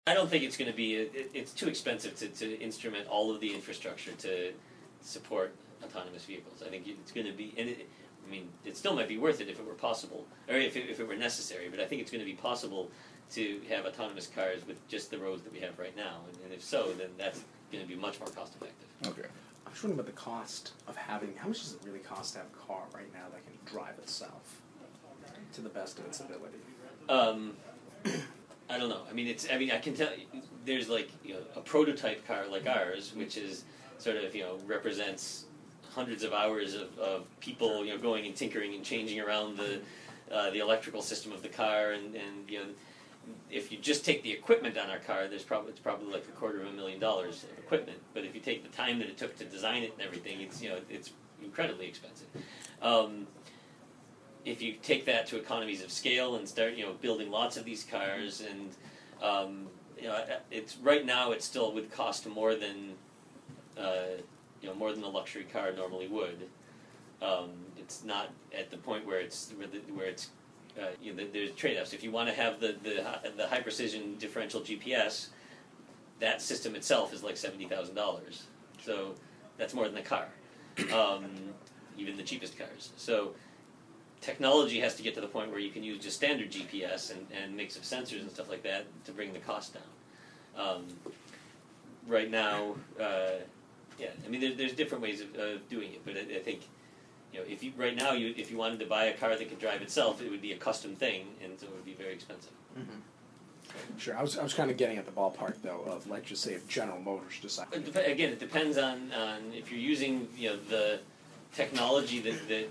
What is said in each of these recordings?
I don't think it's going to be. It's too expensive to instrument all of the infrastructure to support autonomous vehicles. I think it's going to be, and I mean, it still might be worth it if it were possible, or if it were necessary. But I think it's going to be possible to have autonomous cars with just the roads that we have right now. And if so, then that's going to be much more cost effective. Okay. I'm just wondering about the cost of having. How much does it really cost to have a car right now that can drive itself to the best of its ability? I don't know. I mean, I can tell. There's like a prototype car like ours, which is sort of represents hundreds of hours of people going and tinkering and changing around the electrical system of the car, and if you just take the equipment on our car, it's probably like $250,000 of equipment. But if you take the time that it took to design it and everything, it's incredibly expensive. If you take that to economies of scale and start building lots of these cars, and it's right now it still would cost more than more than a luxury car normally would. It's not at the point where it's there's trade-offs. If you want to have the high precision differential GPS, that system itself is like $70,000. So that's more than a car, even the cheapest cars. So technology has to get to the point where you can use just standard GPS and mix of sensors and stuff like that to bring the cost down. Right now, I mean, there's different ways of doing it, but I think if you wanted to buy a car that could drive itself, it would be a custom thing, and so it would be very expensive. Mm-hmm. Sure, I was kind of getting at the ballpark though of, let's just say, if General Motors decided. Again, it depends on if you're using the technology that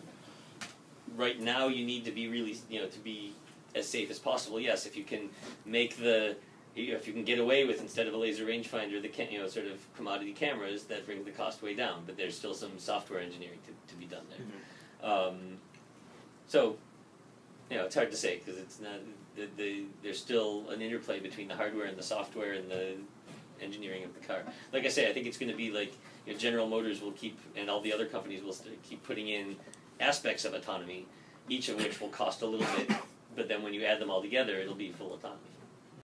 right now you need to be really to be as safe as possible. Yes, if you can make if you can get away with, instead of a laser rangefinder, the sort of commodity cameras, that brings the cost way down. But there's still some software engineering to be done there. Mm-hmm. So it's hard to say because it's not. There's still an interplay between the hardware and the software and the engineering of the car. Like I say, I think it's going to be like General Motors will keep, and all the other companies will keep putting in aspects of autonomy, each of which will cost a little bit. But then when you add them all together, it'll be full autonomy.